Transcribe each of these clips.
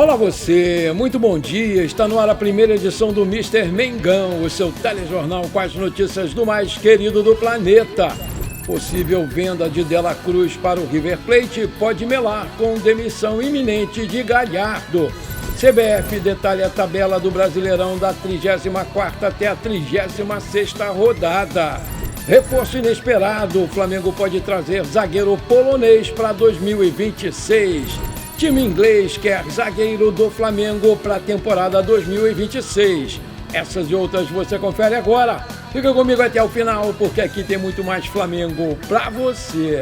Olá você, muito bom dia, está no ar a primeira edição do Mister Mengão, o seu telejornal com as notícias do mais querido do planeta. Possível venda de De La Cruz para o River Plate pode melar com demissão iminente de Galhardo. CBF detalha a tabela do Brasileirão da 34ª até a 36ª rodada. Reforço inesperado, o Flamengo pode trazer zagueiro polonês para 2026. Time inglês quer zagueiro do Flamengo para a temporada 2026. Essas e outras você confere agora. Fica comigo até o final, porque aqui tem muito mais Flamengo para você.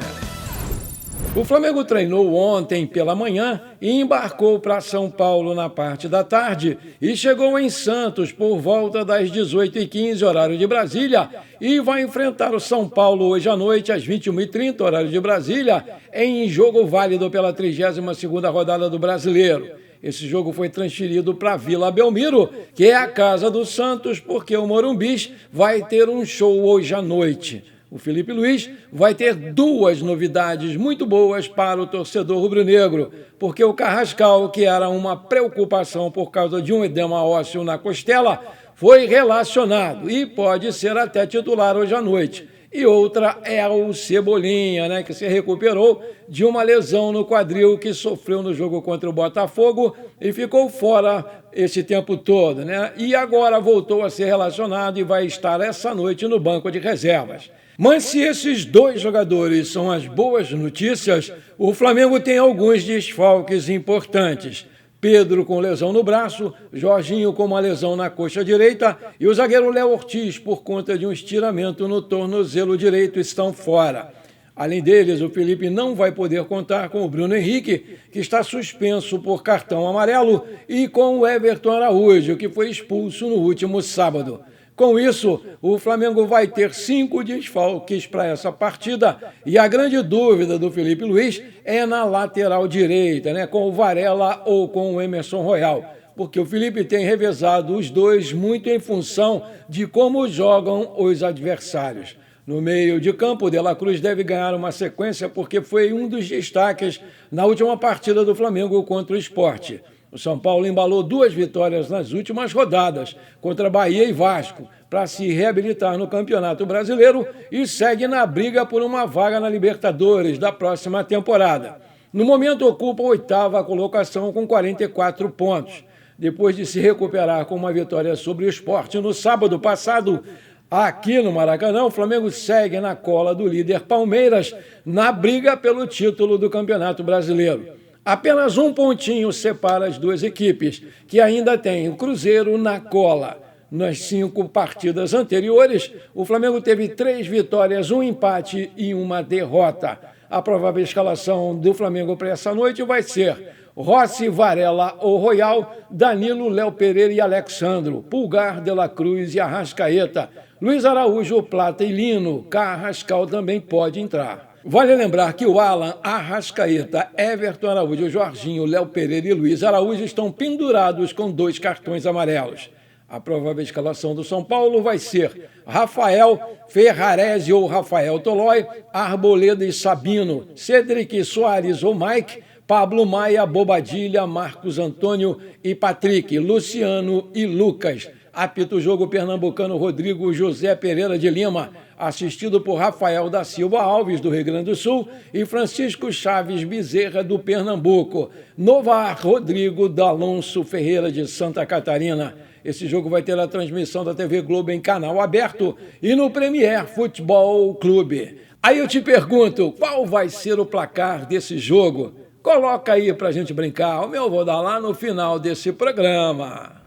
O Flamengo treinou ontem pela manhã e embarcou para São Paulo na parte da tarde e chegou em Santos por volta das 18h15, horário de Brasília, e vai enfrentar o São Paulo hoje à noite às 21h30, horário de Brasília, em jogo válido pela 32ª rodada do Brasileiro. Esse jogo foi transferido para Vila Belmiro, que é a casa do Santos, porque o Morumbis vai ter um show hoje à noite. O Felipe Luiz vai ter duas novidades muito boas para o torcedor rubro-negro, porque o Carrascal, que era uma preocupação por causa de um edema ósseo na costela, foi relacionado e pode ser até titular hoje à noite. E outra é o Cebolinha, que se recuperou de uma lesão no quadril que sofreu no jogo contra o Botafogo e ficou fora esse tempo todo, E agora voltou a ser relacionado e vai estar essa noite no banco de reservas. Mas se esses dois jogadores são as boas notícias, o Flamengo tem alguns desfalques importantes. Pedro com lesão no braço, Jorginho com uma lesão na coxa direita e o zagueiro Léo Ortiz, por conta de um estiramento no tornozelo direito, estão fora. Além deles, o Felipe não vai poder contar com o Bruno Henrique, que está suspenso por cartão amarelo, e com o Everton Araújo, que foi expulso no último sábado. Com isso, o Flamengo vai ter 5 desfalques para essa partida e a grande dúvida do Felipe Luiz é na lateral direita, com o Varela ou com o Emerson Royal, porque o Felipe tem revezado os dois muito em função de como jogam os adversários. No meio de campo, De La Cruz deve ganhar uma sequência porque foi um dos destaques na última partida do Flamengo contra o Sport. O São Paulo embalou 2 vitórias nas últimas rodadas, contra Bahia e Vasco, para se reabilitar no Campeonato Brasileiro e segue na briga por uma vaga na Libertadores da próxima temporada. No momento, ocupa a 8ª colocação com 44 pontos. Depois de se recuperar com uma vitória sobre o Sport no sábado passado, aqui no Maracanã, o Flamengo segue na cola do líder Palmeiras na briga pelo título do Campeonato Brasileiro. Apenas um pontinho separa as duas equipes, que ainda tem o Cruzeiro na cola. Nas 5 partidas anteriores, o Flamengo teve 3 vitórias, 1 empate e 1 derrota. A provável escalação do Flamengo para essa noite vai ser Rossi, Varela ou Royal, Danilo, Léo Pereira e Alexandro, Pulgar, De La Cruz e Arrascaeta, Luiz Araújo, Plata e Lino. Carrascal também pode entrar. Vale lembrar que o Alan, Arrascaeta, Everton Araújo, Jorginho, Léo Pereira e Luiz Araújo estão pendurados com 2 cartões amarelos. A provável escalação do São Paulo vai ser Rafael, Ferrarese ou Rafael Tolói, Arboleda e Sabino, Cedric, Soares ou Mike, Pablo Maia, Bobadilha, Marcos Antônio e Patrick, Luciano e Lucas. Apita o jogo pernambucano Rodrigo José Pereira de Lima, assistido por Rafael da Silva Alves, do Rio Grande do Sul, e Francisco Chaves Bezerra, do Pernambuco. No VAR, Rodrigo D'Alonso Ferreira, de Santa Catarina. Esse jogo vai ter a transmissão da TV Globo em canal aberto e no Premier Futebol Clube. Aí eu te pergunto, qual vai ser o placar desse jogo? Coloca aí pra gente brincar, o meu vou dar lá no final desse programa.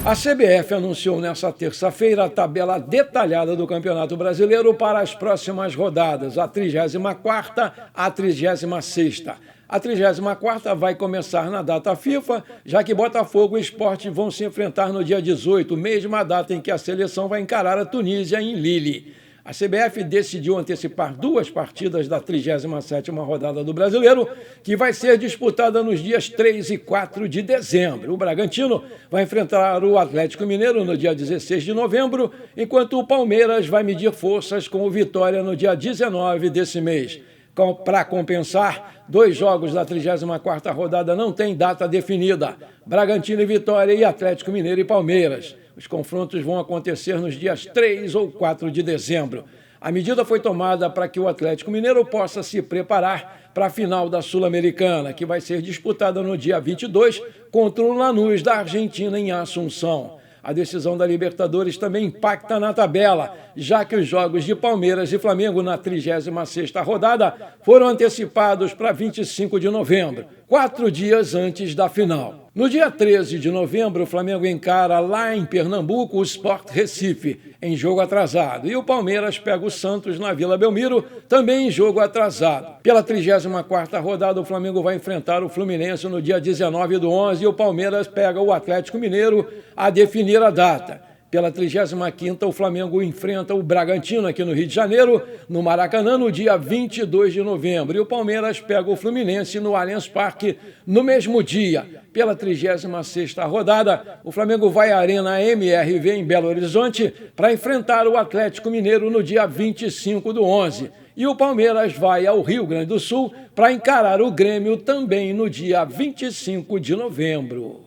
A CBF anunciou nesta terça-feira a tabela detalhada do Campeonato Brasileiro para as próximas rodadas, a 34ª à 36ª. A 34ª vai começar na data FIFA, já que Botafogo e Sport vão se enfrentar no dia 18, mesma data em que a seleção vai encarar a Tunísia em Lille. A CBF decidiu antecipar 2 partidas da 37ª rodada do Brasileiro, que vai ser disputada nos dias 3 e 4 de dezembro. O Bragantino vai enfrentar o Atlético Mineiro no dia 16 de novembro, enquanto o Palmeiras vai medir forças com o Vitória no dia 19 desse mês. Para compensar, 2 jogos da 34ª rodada não têm data definida: Bragantino e Vitória e Atlético Mineiro e Palmeiras. Os confrontos vão acontecer nos dias 3 ou 4 de dezembro. A medida foi tomada para que o Atlético Mineiro possa se preparar para a final da Sul-Americana, que vai ser disputada no dia 22 contra o Lanús da Argentina em Assunção. A decisão da Libertadores também impacta na tabela, já que os jogos de Palmeiras e Flamengo na 36ª rodada foram antecipados para 25 de novembro, 4 dias antes da final. No dia 13 de novembro, o Flamengo encara lá em Pernambuco o Sport Recife, em jogo atrasado, e o Palmeiras pega o Santos na Vila Belmiro, também em jogo atrasado. Pela 34ª rodada, o Flamengo vai enfrentar o Fluminense no dia 19/11 e o Palmeiras pega o Atlético Mineiro a definir a data. Pela 35ª, o Flamengo enfrenta o Bragantino aqui no Rio de Janeiro, no Maracanã, no dia 22 de novembro. E o Palmeiras pega o Fluminense no Allianz Parque no mesmo dia. Pela 36ª rodada, o Flamengo vai à Arena MRV em Belo Horizonte para enfrentar o Atlético Mineiro no dia 25/11. E o Palmeiras vai ao Rio Grande do Sul para encarar o Grêmio também no dia 25 de novembro.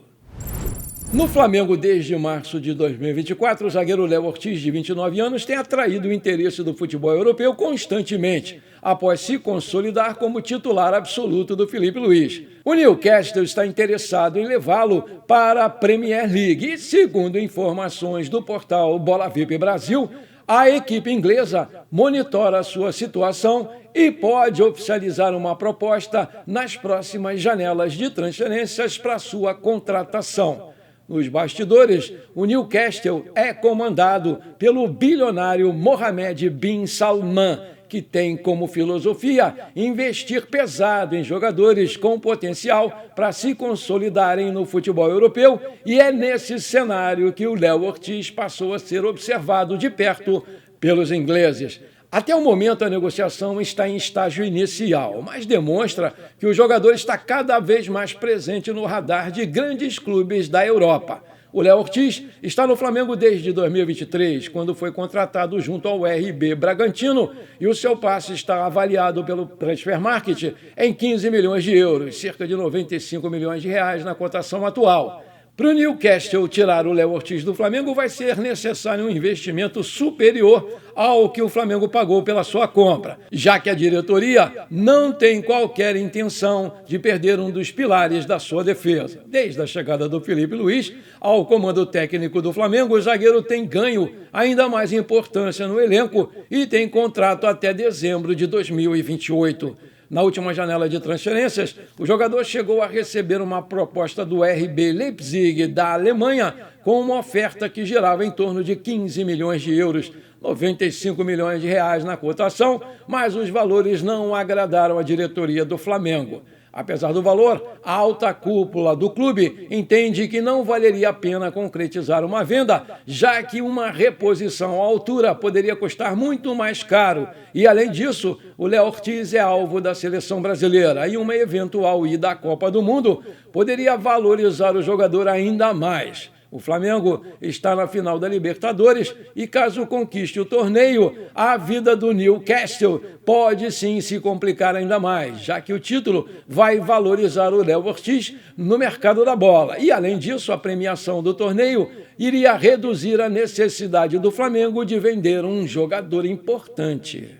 No Flamengo, desde março de 2024, o zagueiro Léo Ortiz, de 29 anos, tem atraído o interesse do futebol europeu constantemente, após se consolidar como titular absoluto do Filipe Luís. O Newcastle está interessado em levá-lo para a Premier League e, segundo informações do portal Bola VIP Brasil, a equipe inglesa monitora a sua situação e pode oficializar uma proposta nas próximas janelas de transferências para sua contratação. Nos bastidores, o Newcastle é comandado pelo bilionário Mohammed bin Salman, que tem como filosofia investir pesado em jogadores com potencial para se consolidarem no futebol europeu, e é nesse cenário que o Léo Ortiz passou a ser observado de perto pelos ingleses. Até o momento, a negociação está em estágio inicial, mas demonstra que o jogador está cada vez mais presente no radar de grandes clubes da Europa. O Léo Ortiz está no Flamengo desde 2023, quando foi contratado junto ao RB Bragantino, e o seu passe está avaliado pelo Transfer Market em 15 milhões de euros, cerca de 95 milhões de reais na cotação atual. Para o Newcastle tirar o Léo Ortiz do Flamengo, vai ser necessário um investimento superior ao que o Flamengo pagou pela sua compra, já que a diretoria não tem qualquer intenção de perder um dos pilares da sua defesa. Desde a chegada do Filipe Luís ao comando técnico do Flamengo, o zagueiro tem ganho ainda mais importância no elenco e tem contrato até dezembro de 2028. Na última janela de transferências, o jogador chegou a receber uma proposta do RB Leipzig da Alemanha com uma oferta que girava em torno de 15 milhões de euros, 95 milhões de reais na cotação, mas os valores não agradaram a diretoria do Flamengo. Apesar do valor, a alta cúpula do clube entende que não valeria a pena concretizar uma venda, já que uma reposição à altura poderia custar muito mais caro. E, além disso, o Léo Ortiz é alvo da seleção brasileira e uma eventual ida à Copa do Mundo poderia valorizar o jogador ainda mais. O Flamengo está na final da Libertadores e, caso conquiste o torneio, a vida do Newcastle pode sim se complicar ainda mais, já que o título vai valorizar o Léo Ortiz no mercado da bola. E, além disso, a premiação do torneio iria reduzir a necessidade do Flamengo de vender um jogador importante.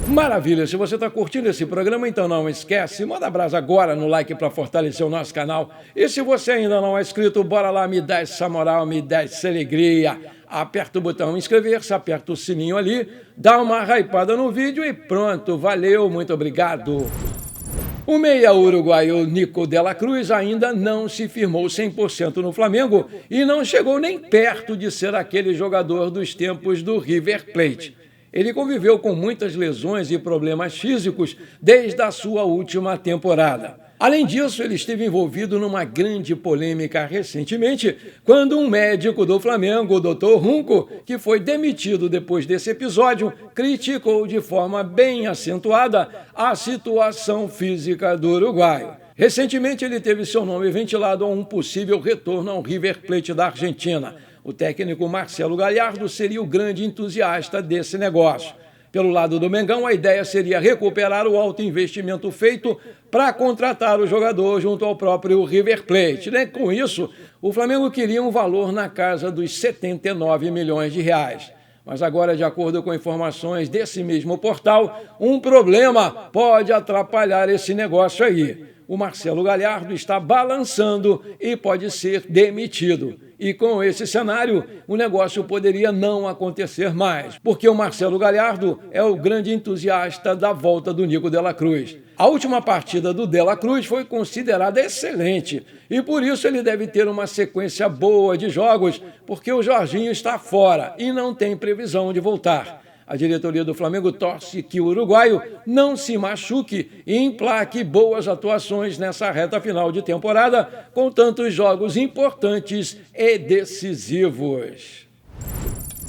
Maravilha, se você está curtindo esse programa, então não esquece, manda brasa agora no like para fortalecer o nosso canal. E se você ainda não é inscrito, bora lá, me dá essa moral, me dá essa alegria. Aperta o botão inscrever-se, aperta o sininho ali, dá uma hypada no vídeo e pronto, valeu, muito obrigado. O meia uruguaio Nico de la Cruz ainda não se firmou 100% no Flamengo e não chegou nem perto de ser aquele jogador dos tempos do River Plate. Ele conviveu com muitas lesões e problemas físicos desde a sua última temporada. Além disso, ele esteve envolvido numa grande polêmica recentemente, quando um médico do Flamengo, o Dr. Runco, que foi demitido depois desse episódio, criticou de forma bem acentuada a situação física do uruguaio. Recentemente, ele teve seu nome ventilado a um possível retorno ao River Plate da Argentina. O técnico Marcelo Gallardo seria o grande entusiasta desse negócio. Pelo lado do Mengão, a ideia seria recuperar o alto investimento feito para contratar o jogador junto ao próprio River Plate. Né? Com isso, o Flamengo queria um valor na casa dos 79 milhões de reais. Mas agora, de acordo com informações desse mesmo portal, um problema pode atrapalhar esse negócio aí. O Marcelo Galhardo está balançando e pode ser demitido. E com esse cenário, o negócio poderia não acontecer mais, porque o Marcelo Galhardo é o grande entusiasta da volta do Nico de la Cruz. A última partida do de la Cruz foi considerada excelente e por isso ele deve ter uma sequência boa de jogos, porque o Jorginho está fora e não tem previsão de voltar. A diretoria do Flamengo torce que o uruguaio não se machuque e emplaque boas atuações nessa reta final de temporada, com tantos jogos importantes e decisivos.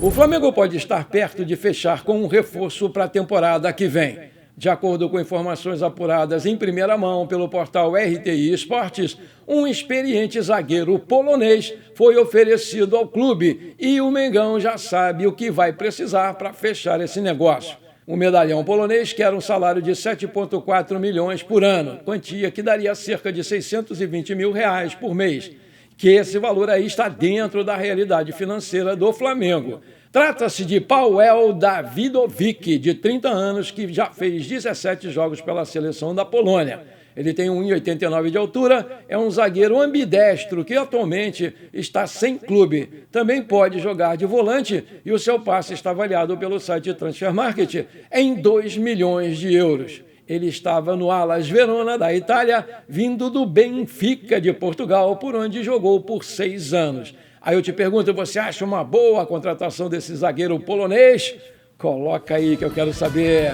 O Flamengo pode estar perto de fechar com um reforço para a temporada que vem. De acordo com informações apuradas em primeira mão pelo portal RTI Esportes, um experiente zagueiro polonês foi oferecido ao clube e o Mengão já sabe o que vai precisar para fechar esse negócio. O medalhão polonês quer um salário de 7,4 milhões por ano, quantia que daria cerca de 620 mil reais por mês, que esse valor aí está dentro da realidade financeira do Flamengo. Trata-se de Paweł Dawidovic, de 30 anos, que já fez 17 jogos pela seleção da Polônia. Ele tem 1,89 de altura, é um zagueiro ambidestro que atualmente está sem clube. Também pode jogar de volante e o seu passe está avaliado pelo site Transfer Market em 2 milhões de euros. Ele estava no Hellas Verona, da Itália, vindo do Benfica, de Portugal, por onde jogou por 6 anos. Aí eu te pergunto, você acha uma boa a contratação desse zagueiro polonês? Coloca aí que eu quero saber.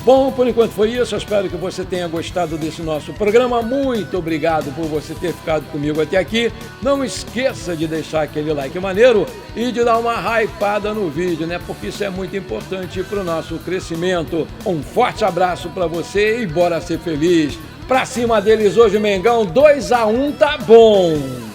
Bom, por enquanto foi isso. Eu espero que você tenha gostado desse nosso programa. Muito obrigado por você ter ficado comigo até aqui. Não esqueça de deixar aquele like maneiro e de dar uma hypada no vídeo, né? Porque isso é muito importante para o nosso crescimento. Um forte abraço para você e bora ser feliz. Pra cima deles hoje, Mengão, 2-1, tá bom!